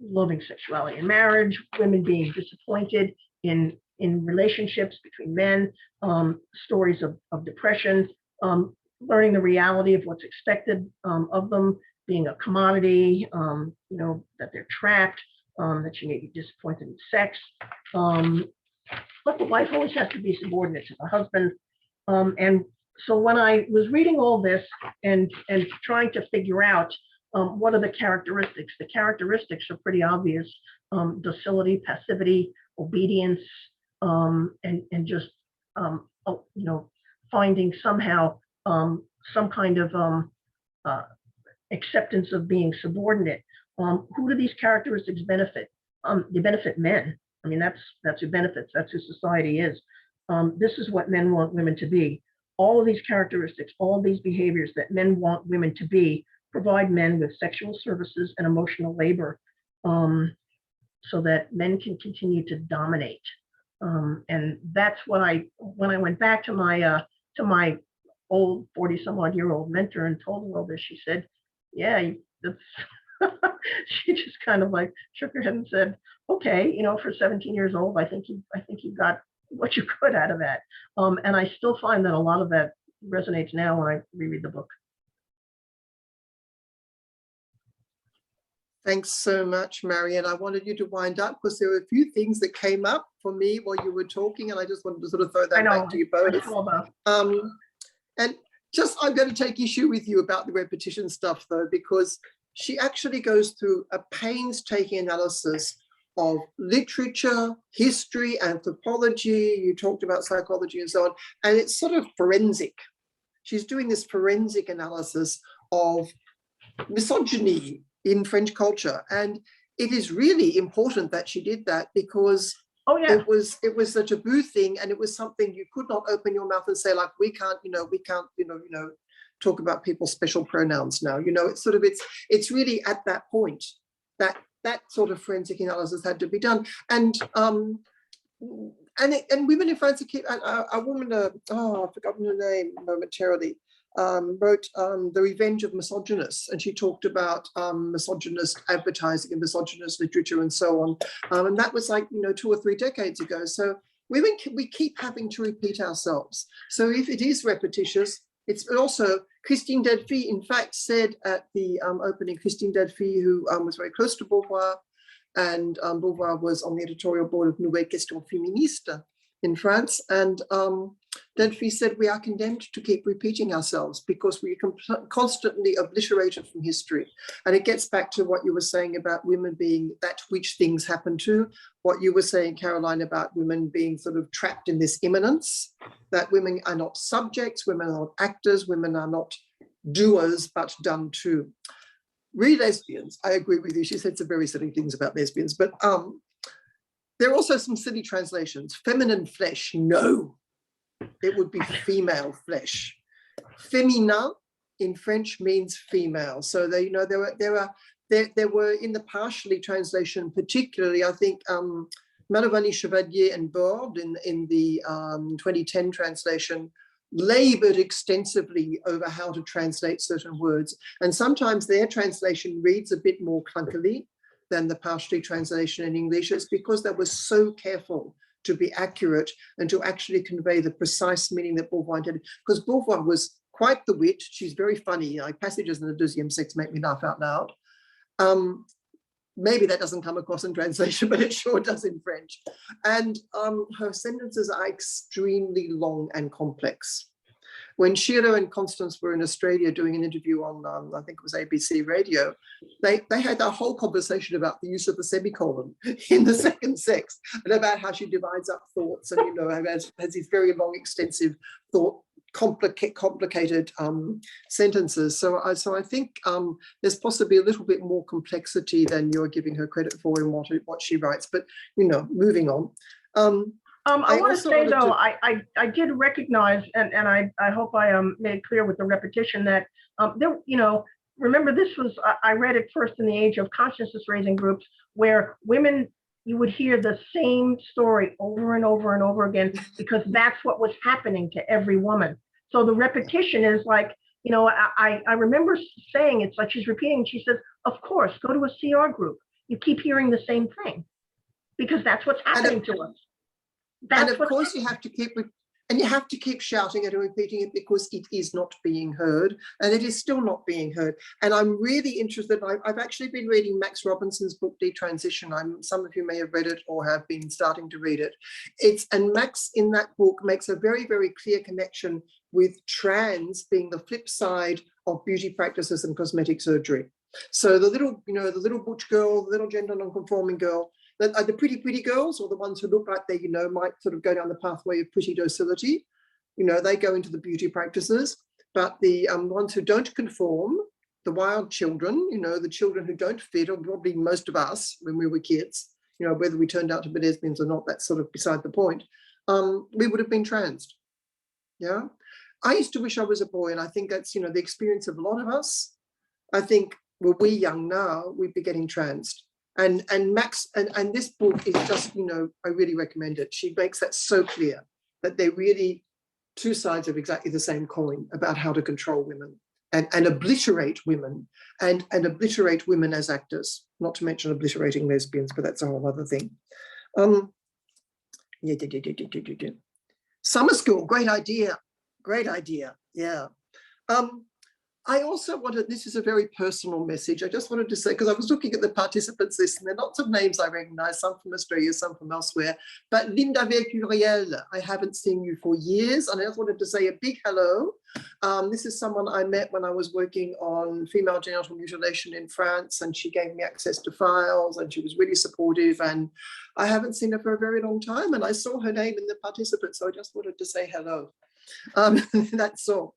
loving sexuality in marriage, women being disappointed in relationships between men, stories of depression, learning the reality of what's expected of them, being a commodity, that they're trapped, that she may be disappointed in sex, but the wife always has to be subordinate to the husband. And so when I was reading all this and trying to figure out what are the characteristics are pretty obvious: docility, passivity, obedience, and just finding somehow some kind of acceptance of being subordinate. Who do these characteristics benefit? They benefit men. I mean, that's who benefits. That's who society is. This is what men want women to be. All of these characteristics, all of these behaviors that men want women to be, provide men with sexual services and emotional labor, so that men can continue to dominate. And that's what when I went back to my old 40-some-odd-year-old mentor and told her all this, she said, yeah, that's she just kind of like shook her head and said, okay, for 17 years old, I think you got what you could out of that. And I still find that a lot of that resonates now when I reread the book. Thanks so much, Marian. I wanted you to wind up because there were a few things that came up for me while you were talking, and I just wanted to sort of throw that back to you both. And just, I'm going to take issue with you about the repetition stuff, though, because she actually goes through a painstaking analysis of literature, history, anthropology. You talked about psychology and so on, and it's sort of forensic. She's doing this forensic analysis of misogyny in French culture, and it is really important that she did that because it was a taboo thing, and it was something you could not open your mouth and say, like, we can't talk about people's special pronouns now. It's sort of it's really at that point that sort of forensic analysis had to be done, and women in France keep a woman, I've forgotten her name momentarily, wrote The Revenge of Misogynists, and she talked about misogynist advertising and misogynist literature and so on. And that was like, 2 or 3 decades ago. So women, we keep having to repeat ourselves. So if it is repetitious, it's also, Christine Delphi, in fact, said at the opening, Christine Delphi, who was very close to Beauvoir, and Beauvoir was on the editorial board of Nouvelle Question Féministe in France. And Delphi said, we are condemned to keep repeating ourselves because we are constantly obliterated from history. And it gets back to what you were saying about women being that which things happen to, what you were saying, Caroline, about women being sort of trapped in this immanence, that women are not subjects, women are not actors, women are not doers, but done to. Read Lesbians, I agree with you. She said some very silly things about lesbians, but there are also some silly translations. Feminine flesh, no. It would be female flesh. Féminin in French means female. So they, there were in the partially translation, particularly, I think Malovani, Chevalier, and Borde in the 2010 translation labored extensively over how to translate certain words. And sometimes their translation reads a bit more clunkily than the partially translation in English. It's because they were so careful to be accurate and to actually convey the precise meaning that Beauvoir intended. Because Beauvoir was quite the wit. She's very funny. Like passages in the Deuxième Sexe make me laugh out loud. Maybe that doesn't come across in translation, but it sure does in French. And her sentences are extremely long and complex. When Sheila and Constance were in Australia doing an interview on, I think it was ABC Radio, they had a whole conversation about the use of the semicolon in the second sex and about how she divides up thoughts and, has these very long, extensive thought, complicated sentences. So I think there's possibly a little bit more complexity than you're giving her credit for in what she writes. But, moving on. I want to say, though, I did recognize, and I hope I made clear with the repetition that there, remember this was, I read it first in the age of consciousness raising groups where women, you would hear the same story over and over and over again because that's what was happening to every woman. So the repetition is like, I remember saying, it's like she's repeating, she says, of course, go to a CR group. You keep hearing the same thing because that's what's happening to us. And of course you have to keep shouting it and repeating it because it is not being heard, and it is still not being heard. And I'm really interested. I've actually been reading Max Robinson's book Detransition. Some of you may have read it or have been starting to read it. And Max in that book makes a very, very clear connection with trans being the flip side of beauty practices and cosmetic surgery. So the little butch girl, the little gender non-conforming girl, the pretty girls, or the ones who look like they, might sort of go down the pathway of pretty docility, they go into the beauty practices. But the ones who don't conform, the wild children, the children who don't fit, or probably most of us when we were kids, whether we turned out to be lesbians or not, that's sort of beside the point. We would have been transed. Yeah. I used to wish I was a boy, and I think that's, the experience of a lot of us. I think, were we young now, we'd be getting transed. And Max, and this book is just, I really recommend it. She makes that so clear that they're really two sides of exactly the same coin about how to control women and obliterate women and obliterate women as actors, not to mention obliterating lesbians, but that's a whole other thing. Summer school, great idea. Yeah. I also wanted, this is a very personal message. I just wanted to say, because I was looking at the participants list and there are lots of names I recognize, some from Australia, some from elsewhere, but Linda Vercuriel, I haven't seen you for years. And I just wanted to say a big hello. This is someone I met when I was working on female genital mutilation in France, and she gave me access to files and she was really supportive, and I haven't seen her for a very long time, and I saw her name in the participants, so I just wanted to say hello. That's all.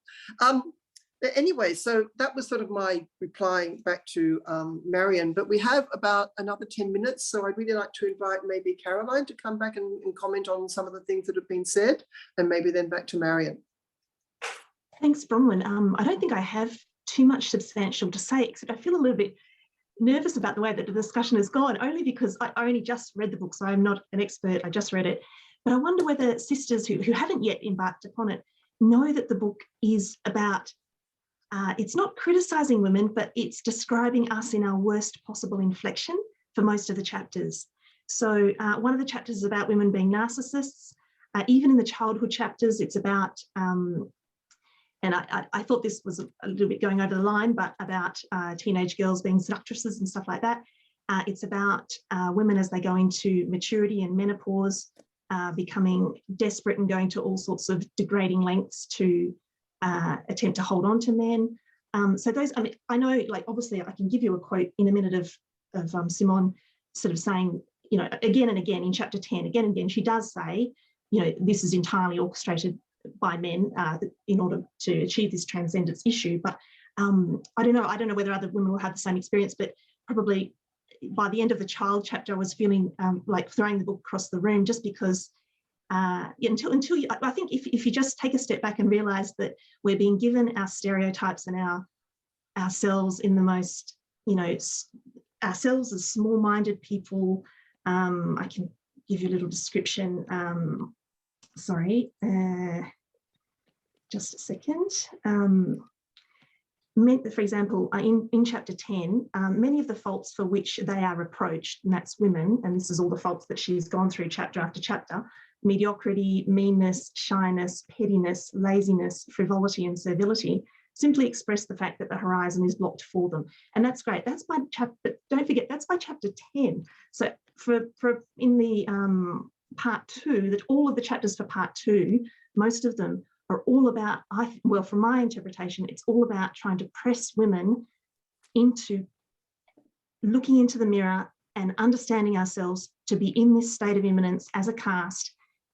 Anyway, so that was sort of my replying back to Marian, but we have about another 10 minutes. So I'd really like to invite maybe Caroline to come back and comment on some of the things that have been said, and maybe then back to Marian. Thanks, Bronwyn. I don't think I have too much substantial to say, except I feel a little bit nervous about the way that the discussion has gone, only because I only just read the book, so I'm not an expert, I just read it. But I wonder whether sisters who haven't yet embarked upon it know that the book is about it's not criticizing women, but it's describing us in our worst possible inflection for most of the chapters. So one of the chapters is about women being narcissists. Even in the childhood chapters, it's about, and I thought this was a little bit going over the line, but about teenage girls being seductresses and stuff like that. It's about women as they go into maturity and menopause, becoming desperate and going to all sorts of degrading lengths to attempt to hold on to men. So those, I mean, I know, like, obviously I can give you a quote in a minute of Simone sort of saying, you know, again and again in chapter 10, again and again, she does say, you know, this is entirely orchestrated by men in order to achieve this transcendence issue. But I don't know whether other women will have the same experience, but probably by the end of the child chapter, I was feeling like throwing the book across the room, just because until you, I think if you just take a step back and realize that we're being given our stereotypes and ourselves in the most, you know, ourselves as small-minded people. I can give you a little description. Sorry, just a second. For example, in chapter 10, many of the faults for which they are reproached, and that's women, and this is all the faults that she's gone through chapter after chapter: mediocrity, meanness, shyness, pettiness, laziness, frivolity, and servility, simply express the fact that the horizon is blocked for them. And that's great. That's by chapter, but don't forget, that's by chapter 10. So for in the part 2, that all of the chapters for part 2, most of them are all about, well, from my interpretation, it's all about trying to press women into looking into the mirror and understanding ourselves to be in this state of immanence as a caste,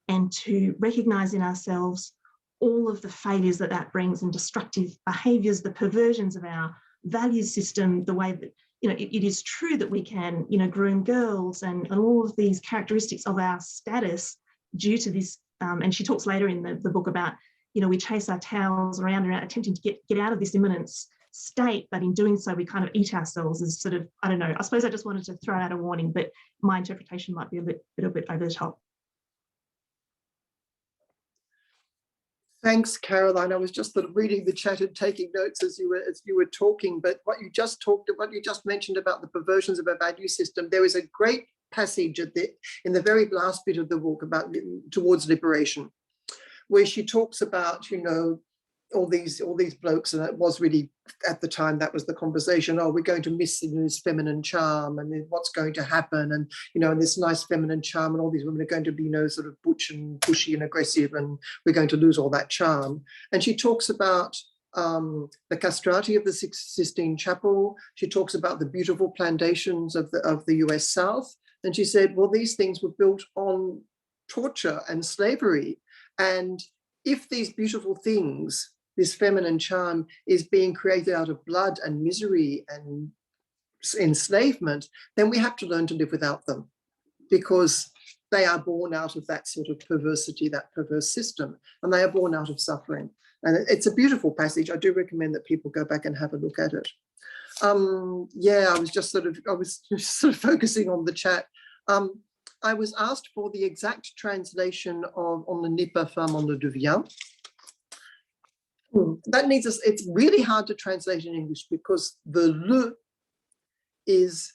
and to recognize in ourselves all of the failures that brings, and destructive behaviors, the perversions of our value system, the way that, you know, it is true that we can, you know, groom girls and all of these characteristics of our status due to this. And she talks later in the book about, you know, we chase our tails around and around, attempting to get out of this immanence state, but in doing so, we kind of eat ourselves as sort of, I don't know, I suppose I just wanted to throw out a warning, but my interpretation might be a little bit over the top. Thanks, Caroline. I was just sort of reading the chat and taking notes as you were talking. But what you just mentioned about the perversions of our value system, there is a great passage in the very last bit of the book about towards liberation, where she talks about, you know, all these blokes, and it was really, at the time, that was the conversation. Oh, we're going to miss his feminine charm, and what's going to happen, and, you know, and this nice feminine charm, and all these women are going to be, you know, sort of butch and pushy and aggressive, and we're going to lose all that charm. And she talks about the castrati of the Sistine Chapel. She talks about the beautiful plantations of the US South, and she said, well, these things were built on torture and slavery, and if these beautiful things, this feminine charm, is being created out of blood and misery and enslavement, then we have to learn to live without them, because they are born out of that sort of perversity, that perverse system, and they are born out of suffering. And it's a beautiful passage. I do recommend that people go back and have a look at it. Yeah, I was just sort of focusing on the chat. I was asked for the exact translation of "On ne n'est pas femme, on ne devient." That needs us. It's really hard to translate in English, because the "le" is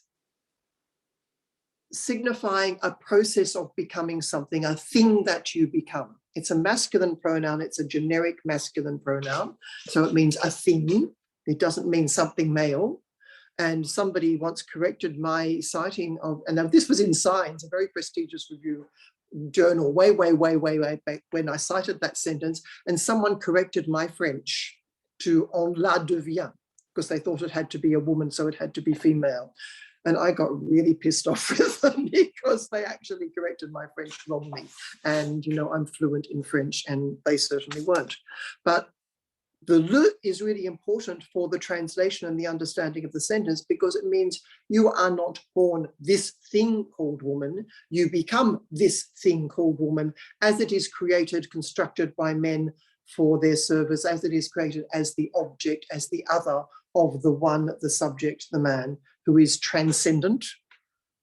signifying a process of becoming something, a thing that you become. It's a masculine pronoun. It's a generic masculine pronoun, so it means a thing. It doesn't mean something male. And somebody once corrected my citing of, and this was in Science, a very prestigious review journal, way back when I cited that sentence, and someone corrected my French to "on la devient," because they thought it had to be a woman, so it had to be female. And I got really pissed off with them, because they actually corrected my French wrongly. And, you know, I'm fluent in French, and they certainly weren't. But the "le" is really important for the translation and the understanding of the sentence, because it means you are not born this thing called woman. You become this thing called woman as it is created, constructed by men for their service, as it is created as the object, as the other of the one, the subject, the man, who is transcendent,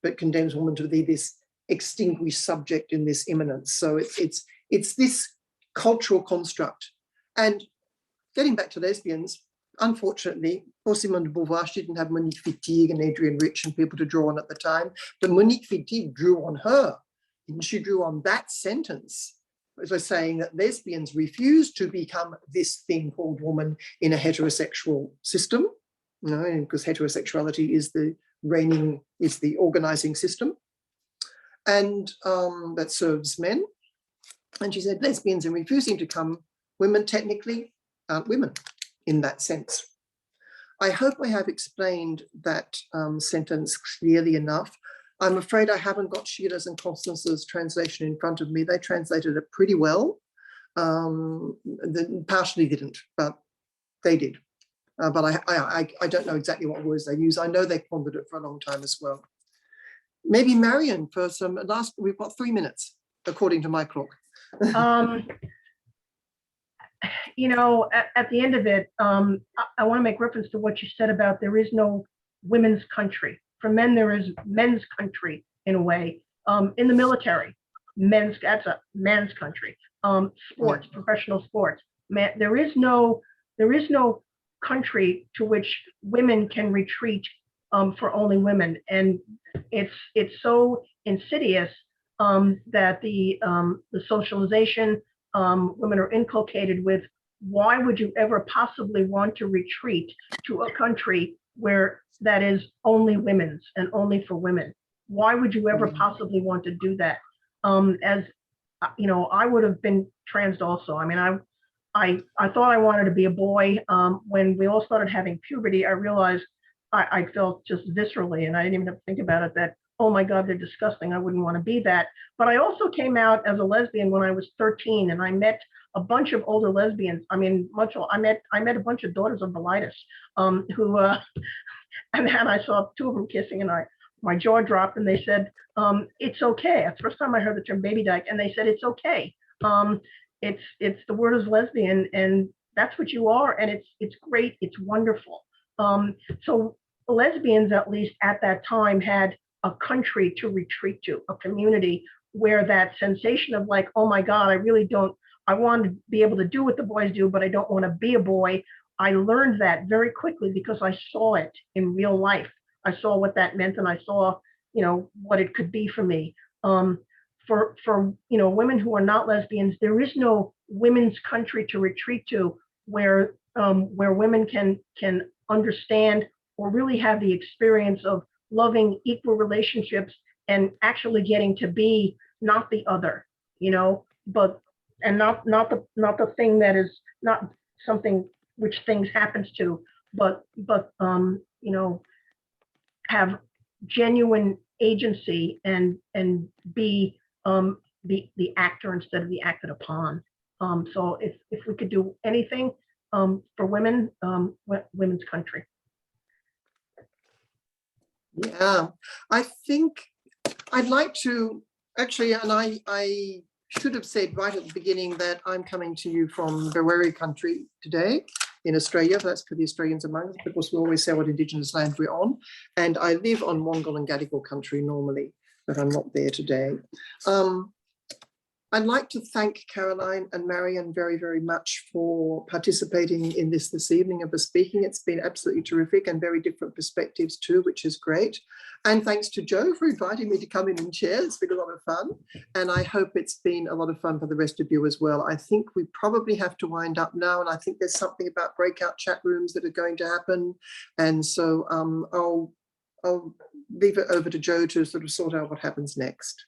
but condemns woman to be this extinguished subject in this immanence. So it's this cultural construct. And getting back to lesbians, unfortunately, for Simone de Beauvoir, she didn't have Monique Wittig and Adrienne Rich and people to draw on at the time, but Monique Wittig drew on her. And she drew on that sentence, as I was saying, that lesbians refuse to become this thing called woman in a heterosexual system, you know, because heterosexuality is the organizing system, and that serves men. And she said lesbians are refusing to become women technically aren't women in that sense. I hope I have explained that sentence clearly enough. I'm afraid I haven't got Sheila's and Constance's translation in front of me. They translated it pretty well. Partially didn't, but they did. But I don't know exactly what words they use. I know they pondered it for a long time as well. Maybe Marian for some last, we've got 3 minutes, according to my clock. You know, at the end of it, I want to make reference to what you said about there is no women's country. For men, there is men's country in a way. In the military, that's a man's country. Sports, professional sports. There is no country to which women can retreat for only women, and it's so insidious that the socialization women are inculcated with. Why would you ever possibly want to retreat to a country where that is only women's and only for women? Why would you ever possibly want to do that? As you know, I would have been trans also. I mean, I thought I wanted to be a boy. When we all started having puberty, I realized I felt just viscerally, and I didn't even have to think about it, that, oh my God, they're disgusting. I wouldn't want to be that. But I also came out as a lesbian when I was 13, and I met a bunch of older lesbians. I mean, I met a bunch of daughters of Bilitis who, and I saw 2 of them kissing, and my jaw dropped, and they said, it's okay. That's the first time I heard the term baby dyke, and they said, it's okay. It's the word is lesbian, and that's what you are, and it's great, it's wonderful. So lesbians, at least at that time, had a country to retreat to, a community where that sensation of like, oh my God, I want to be able to do what the boys do, but I don't want to be a boy. I learned that very quickly because I saw it in real life. I saw what that meant, and I saw, you know, what it could be for me. For you know, women who are not lesbians, there is no women's country to retreat to where women can understand or really have the experience of loving equal relationships and actually getting to be not the other, you know, and not the thing that is not something which things happens to, but you know, have genuine agency and be the actor instead of the acted upon. So if we could do anything for women, women's country. Yeah, I think I'd like to actually, and I should have said right at the beginning that I'm coming to you from Bewari country today in Australia. That's for the Australians among us, because we always say what Indigenous land we're on. And I live on Wongal and Gadigal country normally, but I'm not there today. I'd like to thank Caroline and Marian very, very much for participating in this evening and for speaking. It's been absolutely terrific and very different perspectives too, which is great. And thanks to Joe for inviting me to come in and chair. It's been a lot of fun. And I hope it's been a lot of fun for the rest of you as well. I think we probably have to wind up now. And I think there's something about breakout chat rooms that are going to happen. And so I'll leave it over to Joe to sort of sort out what happens next.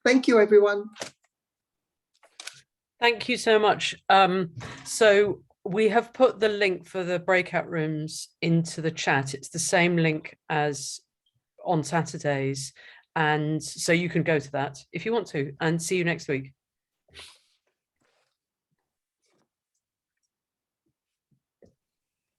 Thank you, everyone. Thank you so much. So we have put the link for the breakout rooms into the chat. It's the same link as on Saturdays. And so you can go to that if you want to, and see you next week.